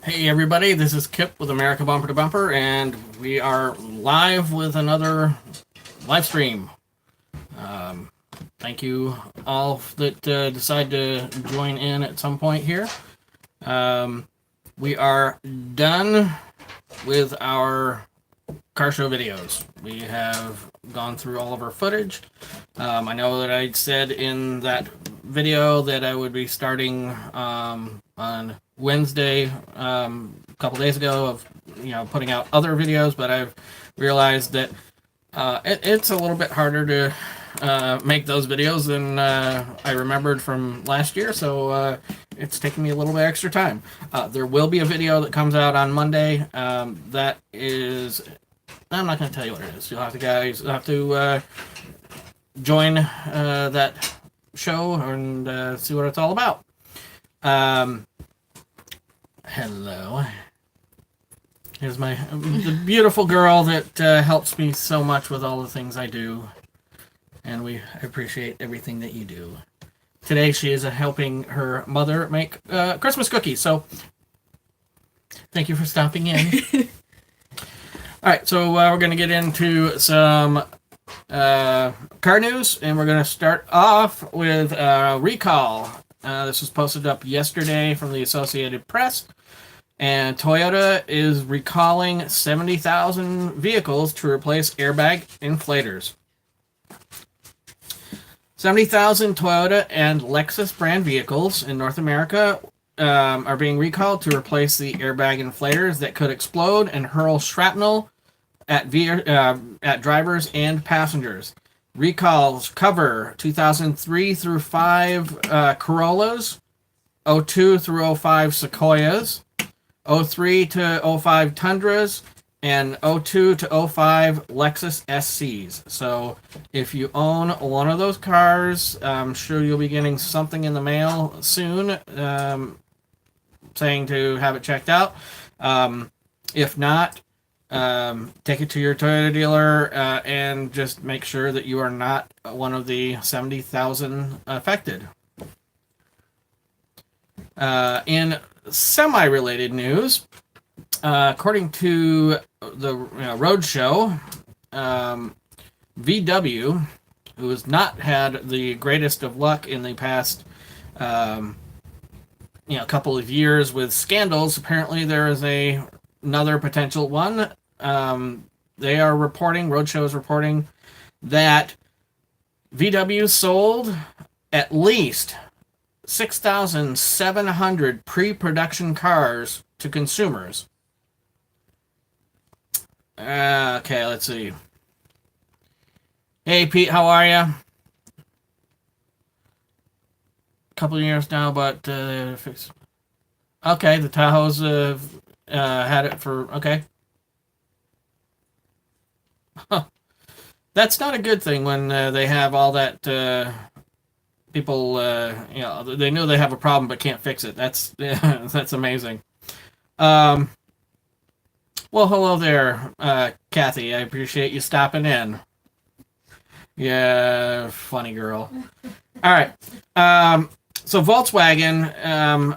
Hey everybody, this is Kip with America Bumper to Bumper, and we are live with another live stream. Thank you all that decide to join in at some point here. We are done with our car show videos. We have gone through all of our footage. I know that I said in that video that I would be starting on Wednesday, a couple days ago, of putting out other videos, but I've realized that it's a little bit harder to make those videos than I remembered from last year, so it's taking me a little bit extra time. There will be a video that comes out on Monday. That is, I'm not going to tell you what it is. You'll have to join that show and see what it's all about. Hello. Here's the beautiful girl that helps me so much with all the things I do, and we appreciate everything that you do. Today she is helping her mother make Christmas cookies, so thank you for stopping in. All right, so we're going to get into some car news, and we're going to start off with recall. This was posted up yesterday from the Associated Press, and Toyota is recalling 70,000 vehicles to replace airbag inflators. 70,000 Toyota and Lexus brand vehicles in North America are being recalled to replace the airbag inflators that could explode and hurl shrapnel at drivers and passengers. Recalls cover 2003 through 5 Corollas, 02 through 05 Sequoias, 03 to 05 Tundras, and 02 to 05 Lexus SCs. So if you own one of those cars, I'm sure you'll be getting something in the mail soon saying to have it checked out. If not, take it to your Toyota dealer and just make sure that you are not one of the 70,000 affected. In semi-related news, according to the Roadshow, VW, who has not had the greatest of luck in the past couple of years with scandals, apparently there is another potential one. They are reporting, Roadshow is reporting, that VW sold at least 6,700 pre-production cars to consumers. Okay, let's see. Hey, Pete, how are you? A couple of years now, but okay, the Tahoe's had it for, okay. Huh. That's not a good thing when they have all that people, they know they have a problem but can't fix it. That's that's amazing. Well, hello there, Kathy. I appreciate you stopping in. Yeah, funny girl. All right. So Volkswagen,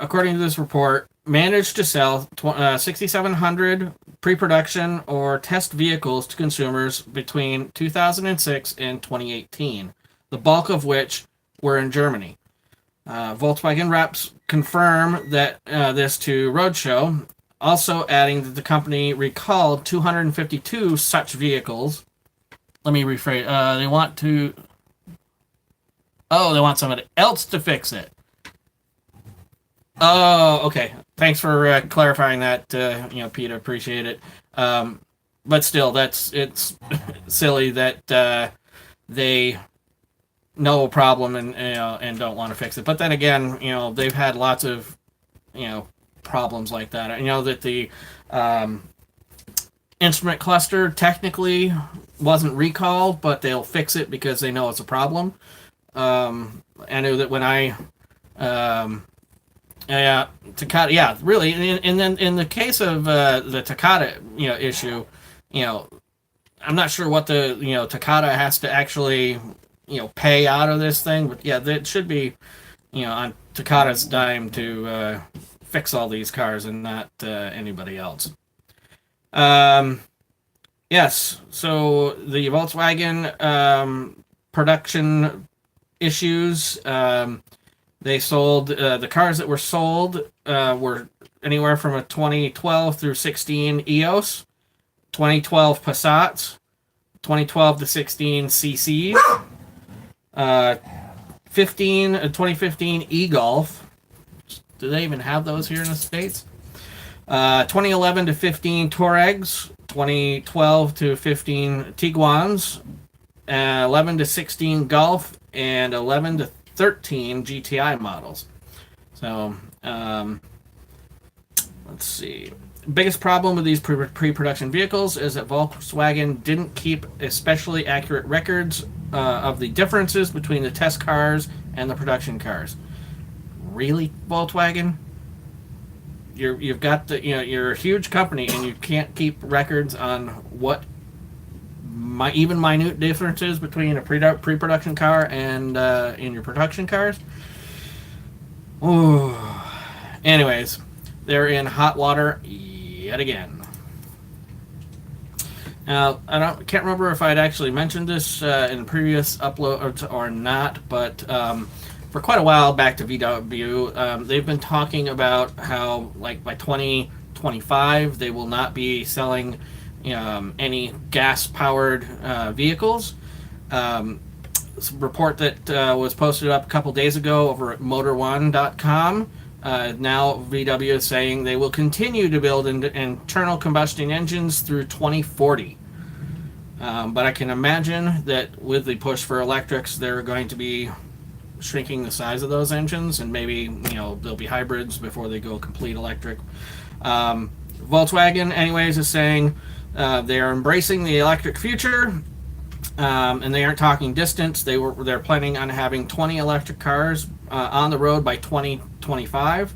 according to this report, managed to sell 6,700 pre-production or test vehicles to consumers between 2006 and 2018, the bulk of which were in Germany. Volkswagen reps confirm that this to Roadshow, also adding that the company recalled 252 such vehicles. Let me rephrase. They want somebody else to fix it. Oh, okay. Thanks for clarifying that, Pete. I appreciate it. But still, it's silly that they know a problem and don't want to fix it. But then again, they've had lots of problems like that. I know that the instrument cluster technically wasn't recalled, but they'll fix it because they know it's a problem. I know that when Takata, yeah, really, and then in the case of the Takata, issue, I'm not sure what the Takata has to actually pay out of this thing, but yeah, that should be on Takata's dime to fix all these cars and not anybody else. Yes, so the Volkswagen production issues. They sold the cars that were sold were anywhere from a 2012 through 16 EOS, 2012 Passats, 2012 to 16 CCs, 2015 e-Golf. Do they even have those here in the States? 2011 to 15 Touaregs, 2012 to 15 Tiguans, 11 to 16 Golf, and 11 to 13 GTI models. So, let's see. Biggest problem with these pre-production vehicles is that Volkswagen didn't keep especially accurate records of the differences between the test cars and the production cars. Really, Volkswagen? You've got you're a huge company and you can't keep records on what even minute differences between a pre-production car and in your production cars. Ooh. Anyways, they're in hot water yet again. Now, can't remember if I'd actually mentioned this in previous uploads or not, but for quite a while back to VW, they've been talking about how, like, by 2025 they will not be selling any gas-powered vehicles. It's a report that was posted up a couple days ago over at Motor1.com. Now VW is saying they will continue to build internal combustion engines through 2040. But I can imagine that with the push for electrics, they're going to be shrinking the size of those engines, and maybe there'll be hybrids before they go complete electric. Volkswagen, anyways, is saying they are embracing the electric future, and they aren't talking distance. They're planning on having 20 electric cars on the road by 2025,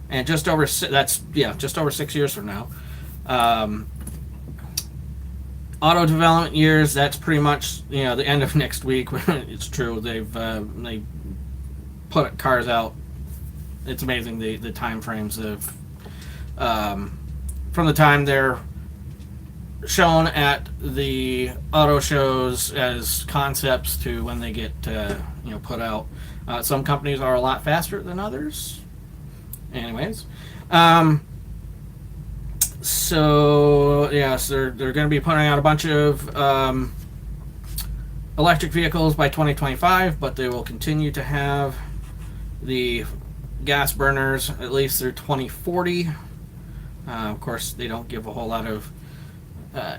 and just over 6 years from now. Auto development years, that's pretty much the end of next week. It's true, they put cars out. It's amazing the time frames of from the time they're shown at the auto shows as concepts to when they get put out. Some companies are a lot faster than others. Anyways, so yes, they're going to be putting out a bunch of electric vehicles by 2025, but they will continue to have the gas burners at least through 2040. Of course, they don't give a whole lot of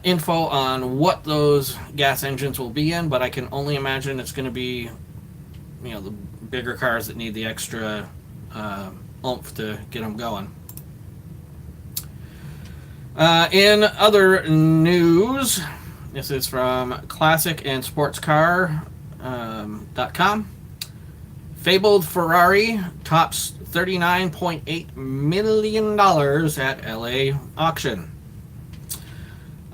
info on what those gas engines will be in, but I can only imagine it's going to be the bigger cars that need the extra oomph to get them going. In other news, this is from Classic and SportsCar.com. Fabled Ferrari tops $39.8 million at LA auction.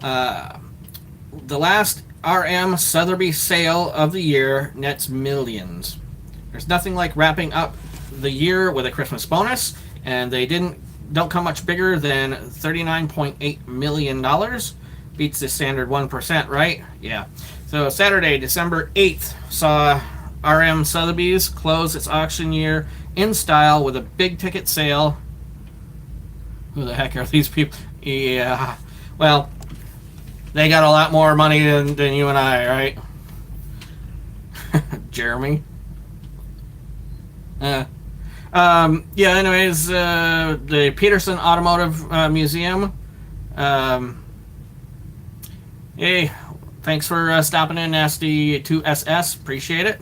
The last RM Sotheby sale of the year nets millions. There's nothing like wrapping up the year with a Christmas bonus, and they don't come much bigger than $39.8 million. Beats the standard 1%, right? Yeah. So Saturday, December 8th, saw RM Sotheby's close its auction year in style with a big ticket sale. Who the heck are these people? Yeah. Well, they got a lot more money than you and I, right? Jeremy. Anyways, the Peterson Automotive Museum. Hey, thanks for stopping in, Nasty2SS. Appreciate it.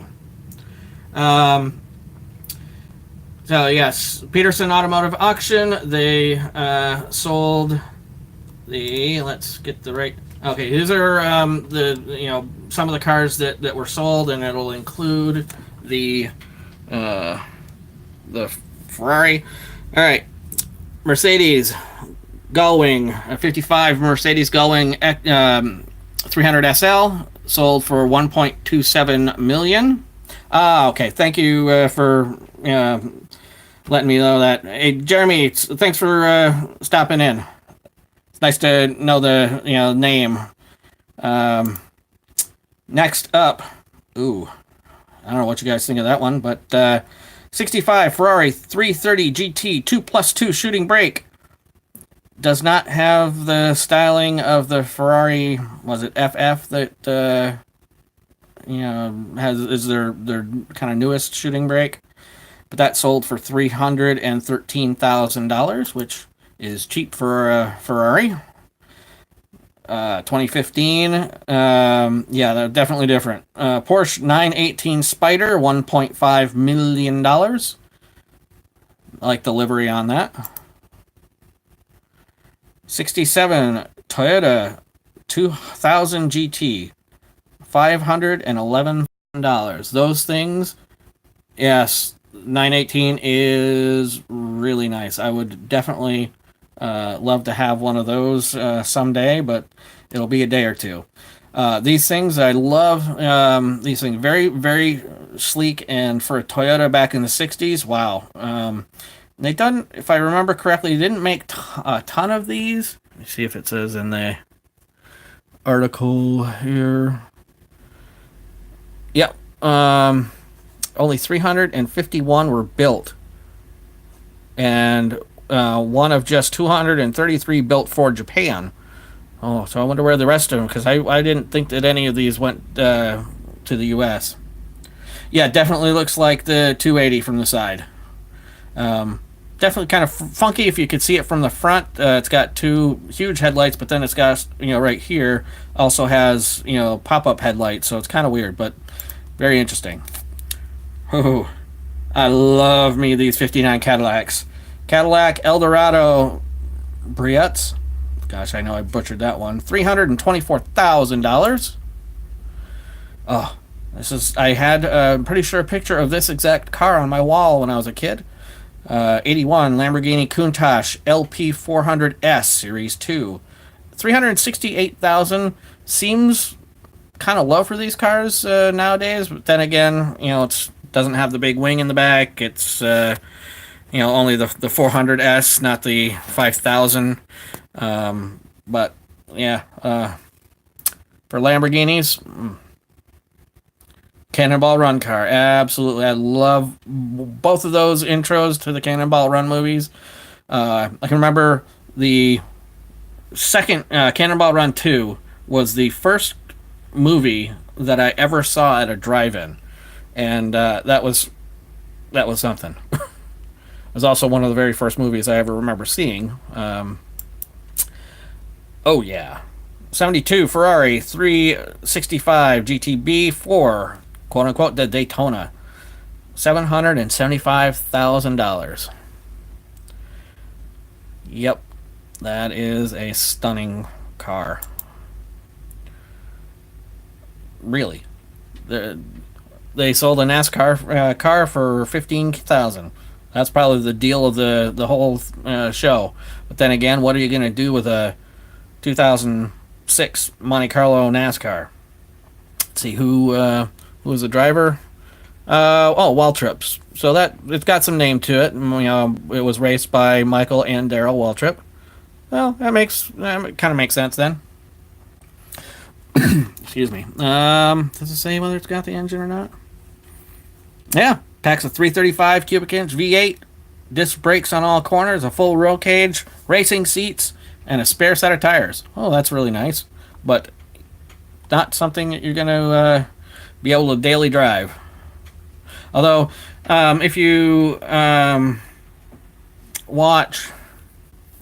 So yes, Peterson Automotive Auction. They sold the. Let's get the right. Okay, these are some of the cars that were sold, and it'll include the Ferrari. All right, Mercedes Gullwing, a 55 Mercedes Gullwing 300 SL sold for $1.27 million. Okay, thank you for letting me know that. Hey, Jeremy, thanks for stopping in. It's nice to know the name. Um, Next up, ooh, I don't know what you guys think of that one, but 65 Ferrari 330 GT 2+2 shooting brake. Does not have the styling of the Ferrari, was it FF, that is their kind of newest shooting brake. But that sold for $313,000, which is cheap for a Ferrari. 2015, yeah, they're definitely different. Porsche 918 Spider, $1.5 million. I like the livery on that. 67 Toyota 2000 GT, $511,000. Those things, yes, 918 is really nice. I would definitely love to have one of those someday, but it'll be a day or two. These things, I love these things. Very, very sleek, and for a Toyota back in the 60s, wow. They done, if I remember correctly, they didn't make a ton of these. Let me see if it says in the article here. Yep. Only 351 were built. And one of just 233 built for Japan. Oh, so I wonder where the rest of them, because I didn't think that any of these went to the U.S. Yeah, definitely looks like the 280 from the side. Definitely kind of funky if you could see it from the front. It's got two huge headlights, but then it's got, right here also has, pop-up headlights, so it's kind of weird, but very interesting. Oh, I love me these 59 Cadillacs. Cadillac Eldorado Brietz. Gosh, I know I butchered that one. $324,000. Oh, I had, pretty sure, a picture of this exact car on my wall when I was a kid. 81 Lamborghini Countach LP400S Series 2. $368,000 seems kind of low for these cars nowadays, but then again, it doesn't have the big wing in the back. It's only the 400S, not the 5000. But yeah, for Lamborghinis, Cannonball Run car, absolutely. I love both of those intros to the Cannonball Run movies. I can remember the second Cannonball Run 2 was the first movie that I ever saw at a drive-in, and that was something. It was also one of the very first movies I ever remember seeing. Oh yeah, 72 Ferrari 365 GTB 4, quote unquote, the Daytona, $775,000. Yep, that is a stunning car. Really, they sold a NASCAR car for $15,000. That's probably the deal of the whole show. But then again, what are you going to do with a 2006 Monte Carlo NASCAR? Let's see who was the driver. Waltrip. So that it's got some name to it. It was raced by Michael and Darrell Waltrip. Well, that kind of makes sense then. Excuse me. Does it say whether it's got the engine or not? Yeah, packs a 335 cubic inch V8, disc brakes on all corners, a full roll cage, racing seats, and a spare set of tires. Oh, that's really nice, but not something that you're going to be able to daily drive. Although, if you watch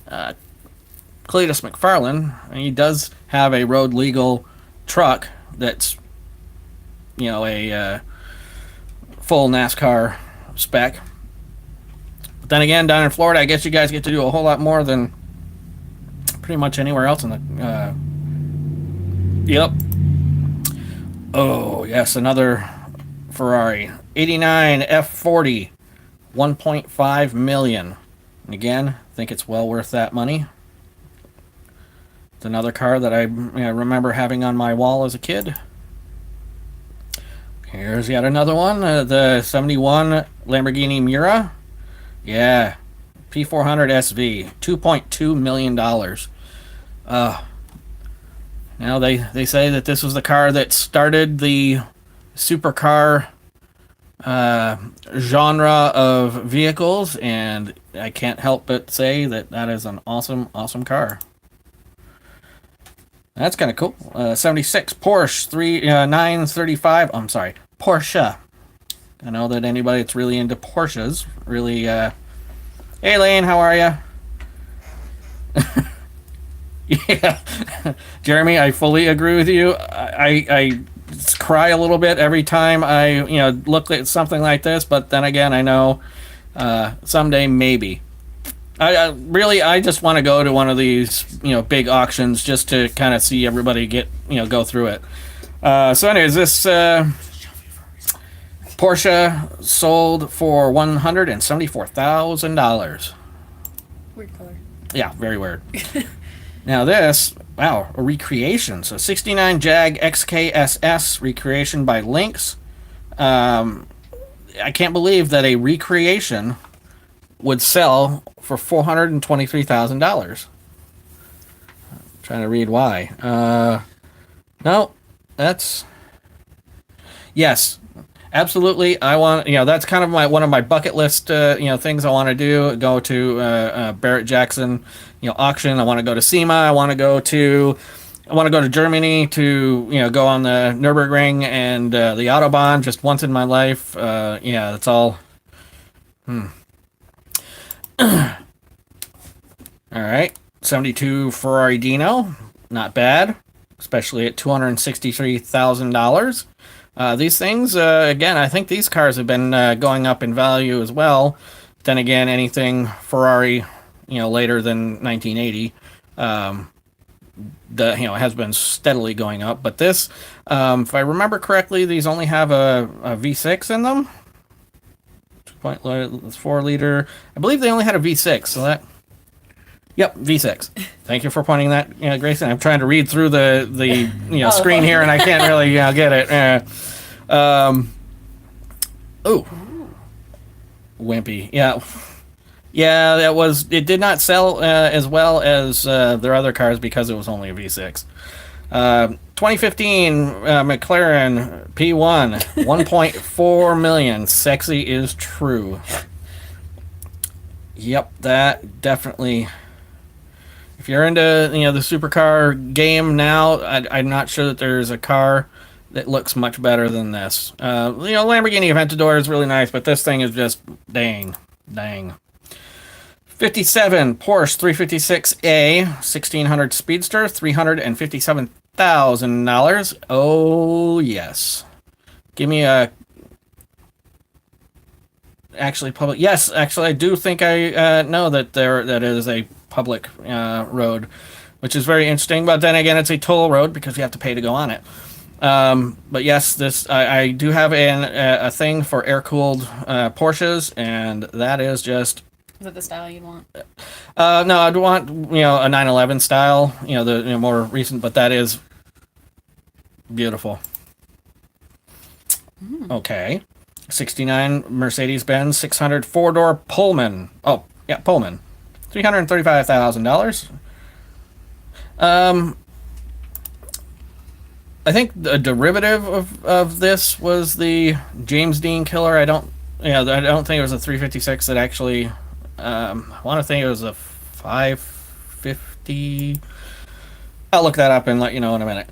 Cletus McFarlane, he does have a road legal truck that's, a full NASCAR spec. But then again, down in Florida, I guess you guys get to do a whole lot more than pretty much anywhere else in the. Yep. Oh yes, another Ferrari 89 F40, 1.5 million. And again, I think it's well worth that money. It's another car that I remember having on my wall as a kid. Here's yet another one, the 71 Lamborghini Miura. Yeah. P400 SV, $2.2 million. Now they say that this was the car that started the supercar genre of vehicles, and I can't help but say that that is an awesome, awesome car. That's kind of cool. 76 Porsche 935. I'm sorry, Porsche. I know that anybody that's really into Porsches really. Hey, Lane, how are you? Yeah, Jeremy, I fully agree with you. I cry a little bit every time I look at something like this, but then again, I know someday maybe. I just want to go to one of these big auctions just to kind of see everybody go through it. So anyways, this Porsche sold for $174,000. Weird color. Yeah, very weird. Now this, wow, a recreation. So 69 Jag XKSS recreation by Lynx. I can't believe that a recreation would sell for $423,000. Trying to read why. No, that's... Yes, absolutely. I want, that's kind of one of my bucket list, things I want to do. Go to Barrett-Jackson, auction. I want to go to SEMA. I want to go to Germany to, go on the Nürburgring and the Autobahn just once in my life. Yeah, that's all. All right. 72 Ferrari Dino. Not bad, especially at $263,000. These things, again, I think these cars have been going up in value as well. Then again, anything Ferrari, later than 1980, has been steadily going up. But this, if I remember correctly, these only have a V6 in them. 2.4 liter. I believe they only had a V6, so that. Yep, V6. Thank you for pointing that, Grayson. I'm trying to read through the screen here, and I can't really get it. Wimpy. Yeah, that was. It did not sell as well as their other cars because it was only a V6. 2015 McLaren P1, 1.4 million. Sexy is true. Yep, that definitely. If you're into the supercar game now, I'm not sure that there's a car that looks much better than this. Lamborghini Aventador is really nice, but this thing is just dang. 57 Porsche 356A 1600 Speedster, $357,000. Oh yes, give me a. Actually, public. Yes, actually, I do think I know that that is a public road, which is very interesting. But then again, it's a toll road because you have to pay to go on it. But yes, this I do have a thing for air-cooled Porsches, and that is just. Is that the style you want? No, I'd want a 911 style, the more recent, but that is beautiful. Okay. 69 Mercedes-Benz 600 four-door Pullman. Oh, yeah, Pullman. $335,000. I think the derivative of this was the James Dean Killer. I don't think it was a 356 that actually. I want to think it was a 550. I'll look that up and let you know in a minute.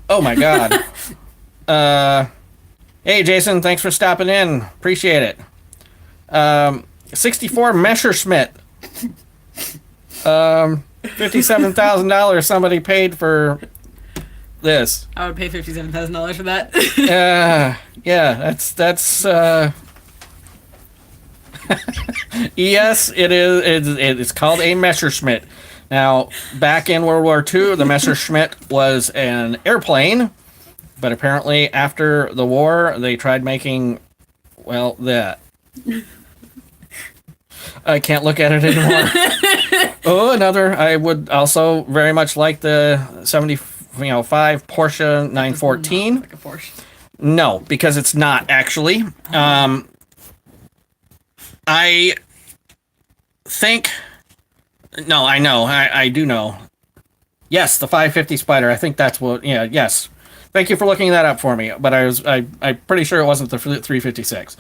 Oh my God. Hey Jason, thanks for stopping in. Appreciate it. 64 Messerschmitt. $57,000 somebody paid for this. I would pay $57,000 for that. Yeah, that's yes, it is. It's called a Messerschmitt. Now, back in World War II, the Messerschmitt was an airplane, but apparently after the war, they tried making, that. I can't look at it anymore. Oh, another. I would also very much like the 75 Porsche 914. Like a Porsche. No, because it's not actually. I think. No, I know. I do know. Yes, the 550 Spider. I think that's what. Yeah. Yes. Thank you for looking that up for me. But I'm pretty sure it wasn't the 356.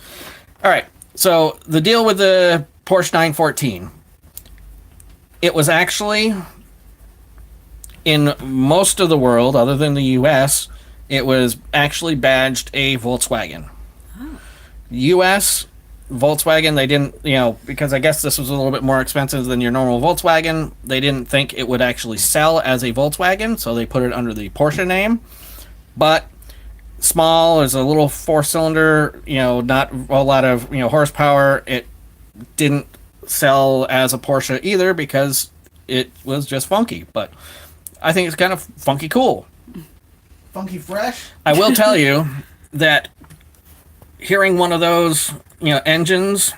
All right. So the deal with the Porsche 914. It was actually in most of the world, other than the U.S., it was actually badged a Volkswagen. Oh. U.S. Volkswagen, they didn't, because I guess this was a little bit more expensive than your normal Volkswagen, they didn't think it would actually sell as a Volkswagen, so they put it under the Porsche name. But small, is a little four-cylinder, not a lot of, horsepower. It didn't sell as a Porsche either because it was just funky. But I think it's kind of funky cool. Funky fresh. I will tell you that hearing one of those, engines,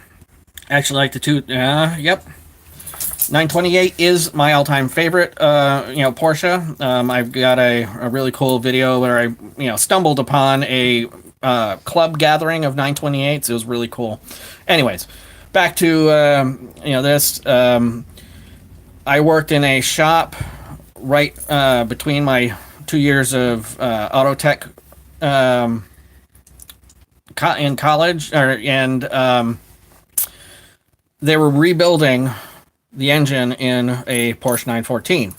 actually like the two, yep. 928 is my all-time favorite, Porsche. I've got a really cool video where I, stumbled upon a club gathering of 928s. It was really cool. Anyways, back to, this. I worked in a shop right between my 2 years of auto tech in college, and they were rebuilding the engine in a Porsche 914.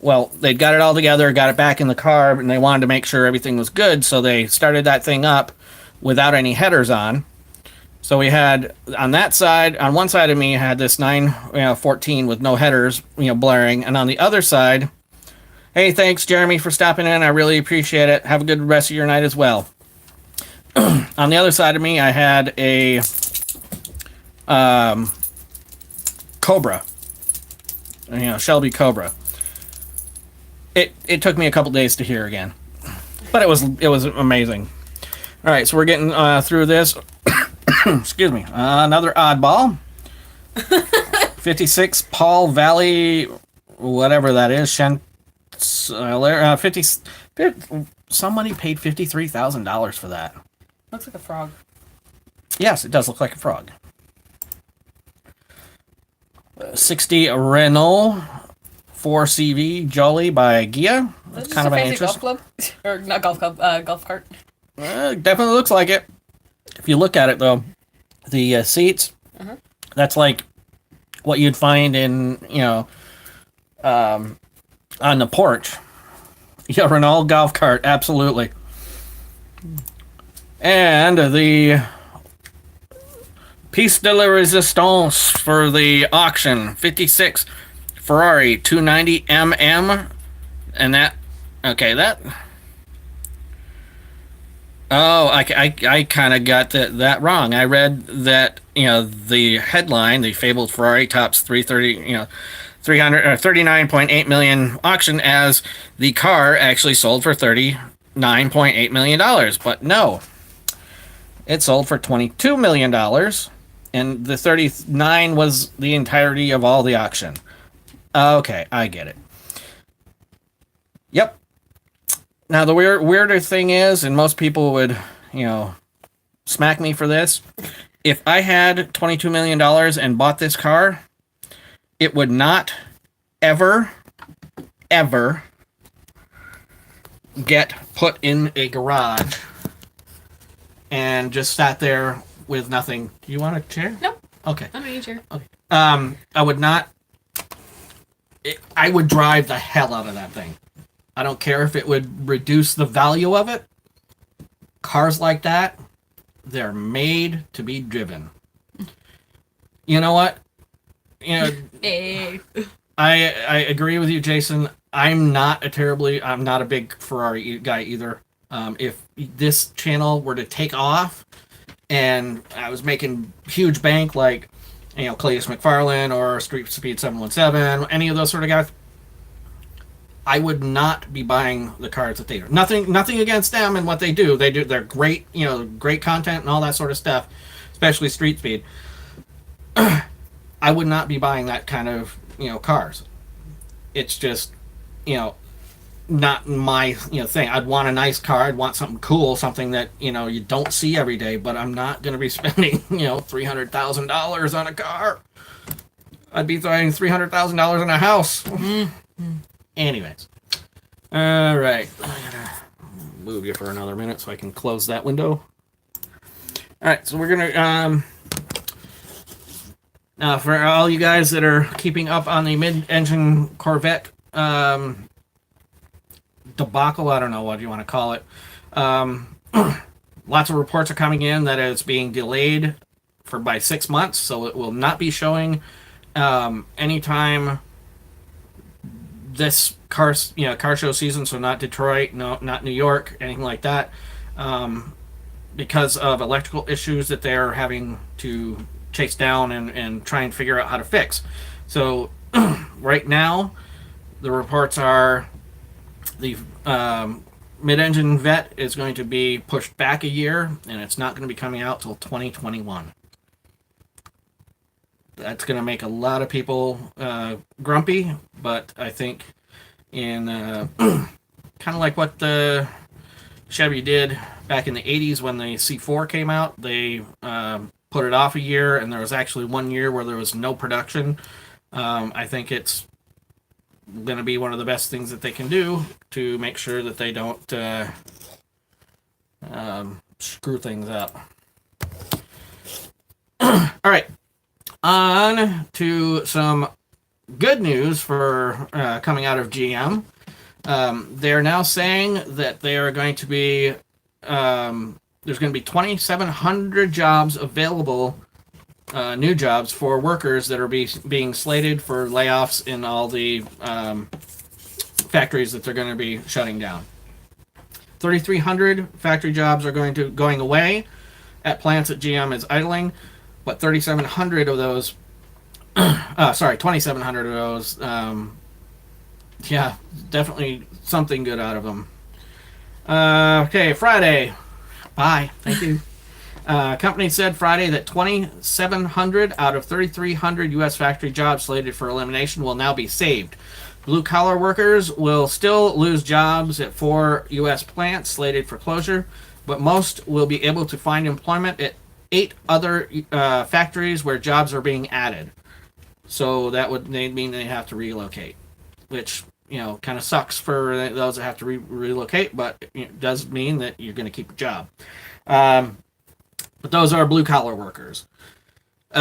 Well, they'd got it all together, got it back in the car, and they wanted to make sure everything was good, so they started that thing up without any headers on. So we had, on one side of me, had this 914 with no headers, blaring, and on the other side, hey, thanks, Jeremy, for stopping in. I really appreciate it. Have a good rest of your night as well. On the other side of me, I had a Cobra, Shelby Cobra. It took me a couple days to hear again, but it was amazing. All right, so we're getting through this. Excuse me. Another oddball. 56 Paul Valley, whatever that is. 50. Somebody paid $53,000 for that. Looks like a frog. Yes, it does look like a frog. 60 Renault 4CV Jolly by Gia. That's kind of an interest. Golf club? Or not golf club, golf cart. Definitely looks like it. If you look at it, though, the seats, that's like what you'd find in, on the porch. Yeah, Renault golf cart, absolutely. And the piece de la resistance for the auction, 56 Ferrari 290 MM, and that, okay, that, oh, I kind of got that wrong. I read that, the headline, the fabled Ferrari tops 39.8 million auction, as the car actually sold for $39.8 million, but no. It sold for $22 million, and the 39 was the entirety of all the auction. Okay, I get it. Yep. Now, the weirder thing is, and most people would, smack me for this, if I had $22 million and bought this car, it would not ever get put in a garage and just sat there with nothing. Do you want a chair? Nope. Okay. I don't need a chair. Okay. I would not. I would drive the hell out of that thing. I don't care if it would reduce the value of it. Cars like that, they're made to be driven. You know what? Hey. I agree with you, Jason. I'm not a big Ferrari guy either. If this channel were to take off and I was making huge bank like, Clayus McFarlane or Street Speed 717, any of those sort of guys, I would not be buying the cars that they do. Nothing against them and what they do. They're great, great content and all that sort of stuff, especially Street Speed. I would not be buying that kind of, cars. It's just, not my thing. I'd want a nice car. I'd want something cool, something that you don't see every day. But I'm not going to be spending $300,000 on a car. I'd be throwing $300,000 on a house. Anyways, all right. I gotta move you for another minute so I can close that window. All right, so we're gonna now for all you guys that are keeping up on the mid-engine Corvette debacle, I don't know what you want to call it. Lots of reports are coming in that it's being delayed by 6 months, so it will not be showing anytime this car show season. So not Detroit, no, not New York, anything like that, because of electrical issues that they're having to chase down and try and figure out how to fix. So right now, the reports are the mid-engine Vet is going to be pushed back a year, and it's not going to be coming out till 2021. That's going to make a lot of people grumpy, but I think in kind of like what the Chevy did back in the 80s when the C4 came out, they put it off a year, and there was actually 1 year where there was no production. I think it's going to be one of the best things that they can do to make sure that they don't screw things up. All right. On to some good news for coming out of GM. They're now saying that they are going to be there's going to be 2,700 jobs available, new jobs for workers that are being slated for layoffs in all the factories that they're going to be shutting down. 3,300 factory jobs are going away at plants that GM is idling. But 3,700 of those, 2,700 of those, yeah, definitely something good out of them. Okay, Friday. Bye. Thank you. Company said Friday that 2,700 out of 3,300 U.S. factory jobs slated for elimination will now be saved. Blue-collar workers will still lose jobs at 4 U.S. plants slated for closure, but most will be able to find employment at 8 other factories where jobs are being added. So that would mean they have to relocate, which kind of sucks for those that have to relocate, but it does mean that you're going to keep a job. But those are blue-collar workers. They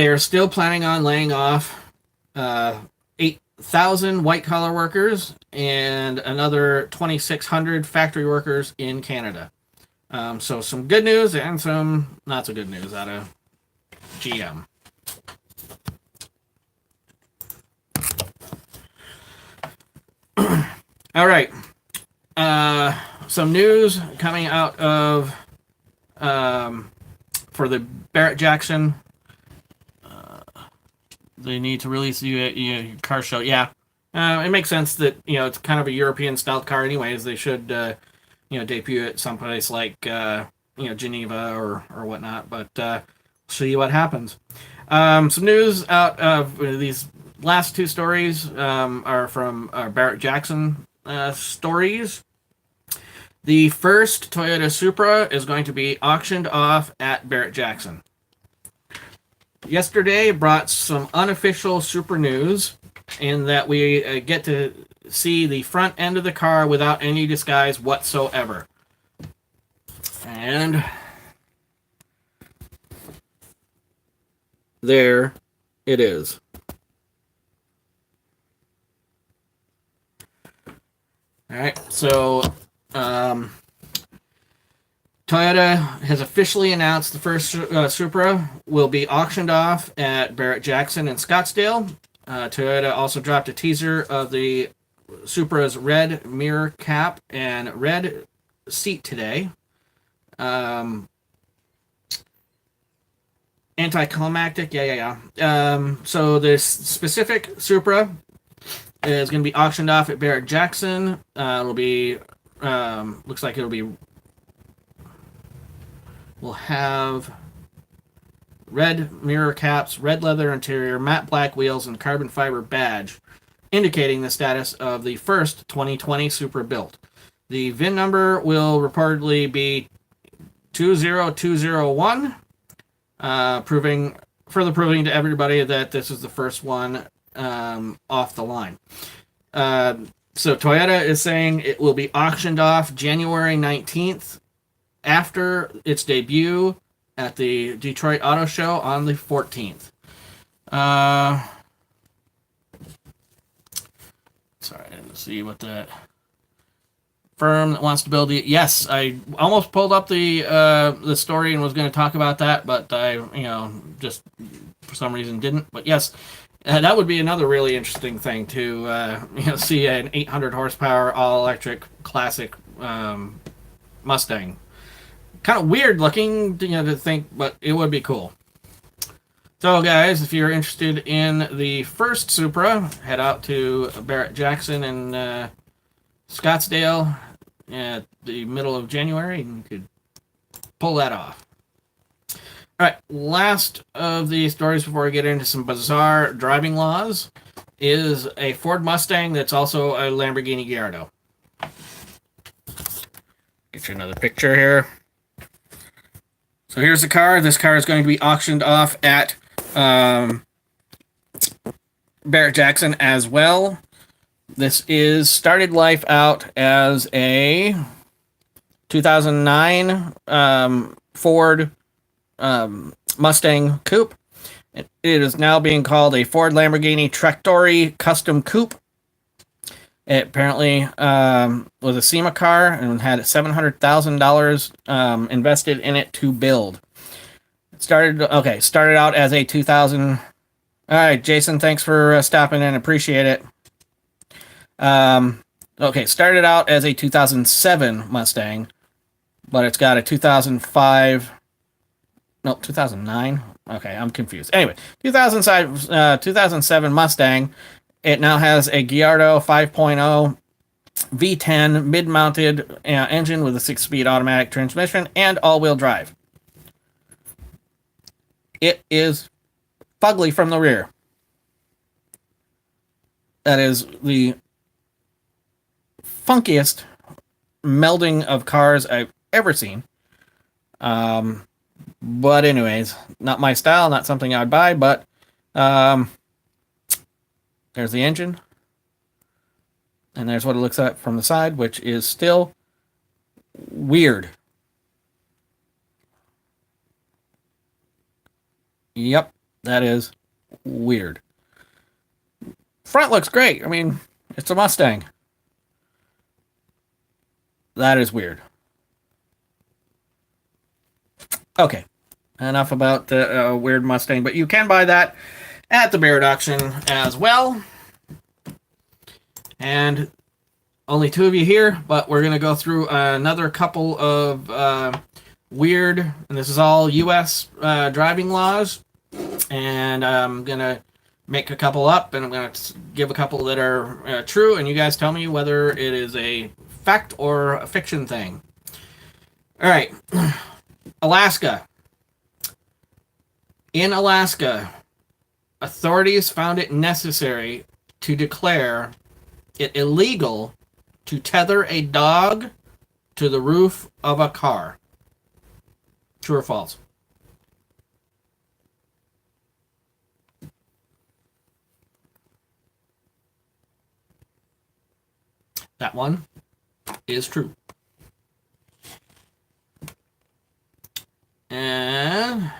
are still planning on laying off 8,000 white-collar workers and another 2,600 factory workers in Canada. So some good news and some not so good news out of GM. All right. Some news coming out of for the Barrett-Jackson. They need to release your car show. Yeah. It makes sense that it's kind of a European-style car anyways. They should debut it someplace like Geneva or whatnot. But we'll see what happens. Some news out of these last 2 stories are from Barrett-Jackson stories. The first Toyota Supra is going to be auctioned off at Barrett-Jackson. Yesterday brought some unofficial Supra news in that we get to see the front end of the car without any disguise whatsoever. And there it is. All right, so Toyota has officially announced the first Supra will be auctioned off at Barrett-Jackson in Scottsdale. Toyota also dropped a teaser of the Supra's red mirror cap and red seat today. Anticlimactic, yeah. So this specific Supra is going to be auctioned off at Barrett-Jackson. It'll be, looks like it'll be, we'll have red mirror caps, red leather interior, matte black wheels, and carbon fiber badge. indicating the status of the first 2020 Supra built. The VIN number will reportedly be 20201, further proving to everybody that this is the first one off the line. So Toyota is saying it will be auctioned off January 19th after its debut at the Detroit Auto Show on the 14th. Sorry, I didn't see what that firm that wants to build it. Yes, I almost pulled up the story and was going to talk about that, but I just for some reason didn't. But yes, that would be another really interesting thing to see an 800 horsepower all electric classic Mustang. Kind of weird looking, to think, but it would be cool. So, guys, if you're interested in the first Supra, head out to Barrett-Jackson in Scottsdale at the middle of January, and you could pull that off. All right, last of the stories before we get into some bizarre driving laws is a Ford Mustang that's also a Lamborghini Gallardo. Get you another picture here. So here's the car. This car is going to be auctioned off at Barrett-Jackson as well. This started life out as a 2009 Ford Mustang Coupe. It is now being called a Ford Lamborghini Trattori Custom Coupe. It apparently was a SEMA car and had $700,000 invested in it to build. Started out as a 2000. All right, Jason, thanks for stopping in. Appreciate it. Started out as a 2007 Mustang, but it's got a 2009. Okay, I'm confused. Anyway, 2007 Mustang. It now has a Gallardo 5.0 V10 mid-mounted engine with a 6-speed automatic transmission and all-wheel drive. It is fugly from the rear. That is the funkiest melding of cars I've ever seen. But anyways, not my style, not something I'd buy, but there's the engine. And there's what it looks like from the side, which is still weird. Yep, that is weird. Front looks great. I mean, it's a Mustang. That is weird. Okay, enough about the weird Mustang, but you can buy that at the Barrett auction as well. And only two of you here, but we're going to go through another couple of weird, and this is all U.S. Driving laws, and I'm going to make a couple up, and I'm going to give a couple that are true, and you guys tell me whether it is a fact or a fiction thing. All right. Alaska. In Alaska, authorities found it necessary to declare it illegal to tether a dog to the roof of a car. True or false? That one is true. And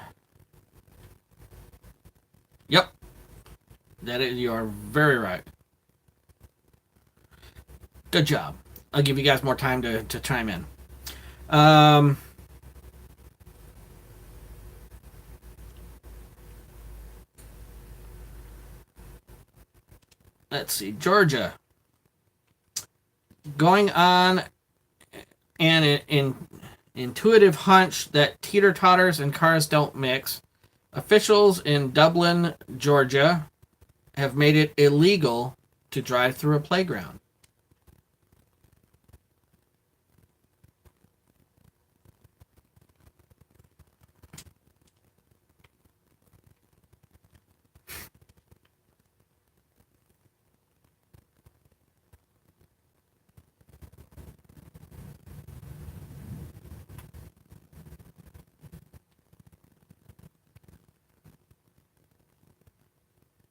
yep, that is, you are very right. Good job. I'll give you guys more time to chime in. Let's see, Georgia. Going on an intuitive hunch that teeter-totters and cars don't mix, officials in Dublin, Georgia, have made it illegal to drive through a playground.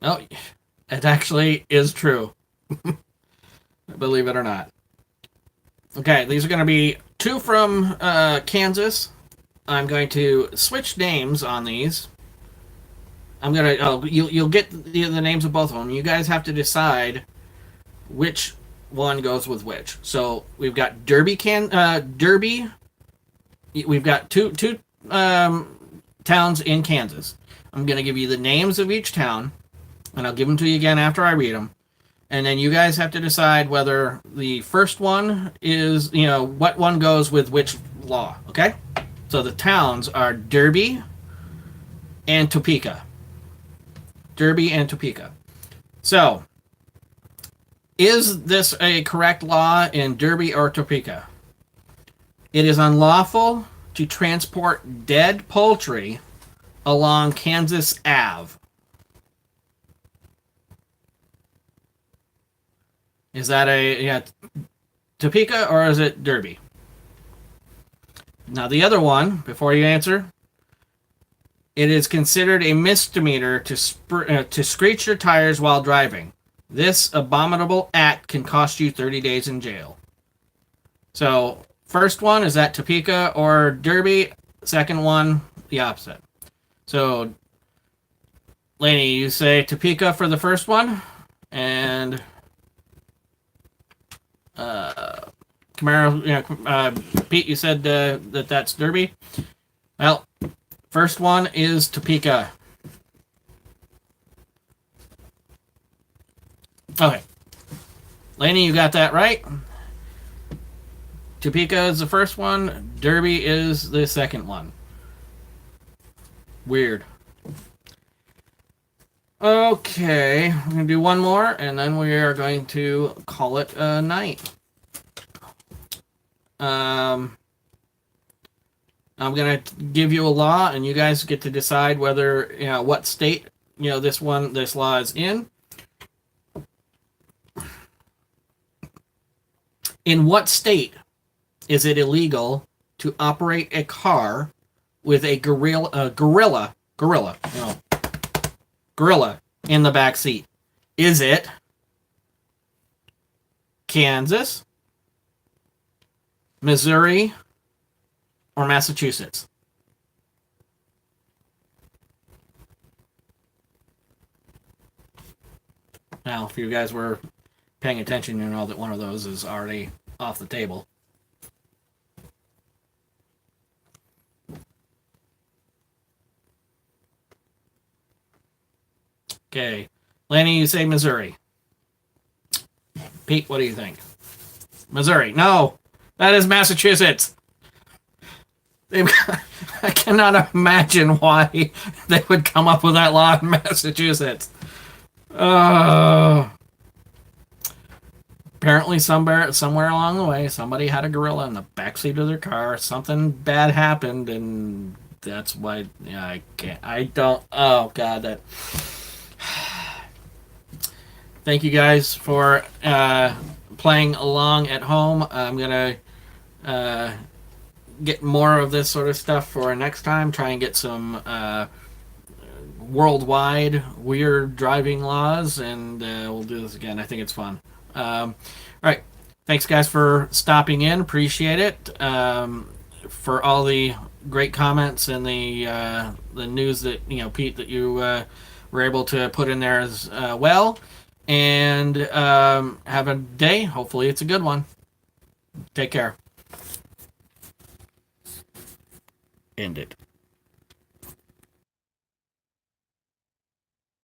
No, it actually is true. Believe it or not. Okay, these are going to be 2 from Kansas. I'm going to switch names on these. I'm gonna. Oh, you'll get the names of both of them. You guys have to decide which one goes with which. So we've got Derby. We've got two towns in Kansas. I'm gonna give you the names of each town, and I'll give them to you again after I read them. And then you guys have to decide whether the first one is, what one goes with which law. Okay. So the towns are Derby and Topeka. Derby and Topeka. So, is this a correct law in Derby or Topeka? It is unlawful to transport dead poultry along Kansas Ave. Is that Topeka or is it Derby? Now the other one, before you answer, it is considered a misdemeanor to screech your tires while driving. This abominable act can cost you 30 days in jail. So, first one, is that Topeka or Derby? Second one, the opposite. So, Lainey, you say Topeka for the first one, and Camaro, Pete, you said that's Derby. Well, first one is Topeka. Okay. Lainey, you got that right. Topeka is the first one. Derby is the second one. Weird. Okay. We're going to do one more, and then we are going to call it a night. I'm going to give you a law, and you guys get to decide whether, what state, this law is in. In what state is it illegal to operate a car with a gorilla in the back seat? Is it Kansas, Missouri, or Massachusetts? Now, if you guys were paying attention, you know that one of those is already off the table. Okay. Lanny, you say Missouri. Pete, what do you think? Missouri. No, that is Massachusetts. I cannot imagine why they would come up with that law in Massachusetts. Apparently, somewhere along the way, somebody had a gorilla in the backseat of their car. Something bad happened, and that's why. Yeah, I can't. I don't. Oh God, that. Thank you guys for playing along at home. I'm gonna get more of this sort of stuff for next time. Try and get some worldwide weird driving laws, and we'll do this again. I think it's fun. All right. Thanks, guys, for stopping in. Appreciate it. For all the great comments and the news that, Pete, that you were able to put in there as well. And have a day. Hopefully it's a good one. Take care. End it.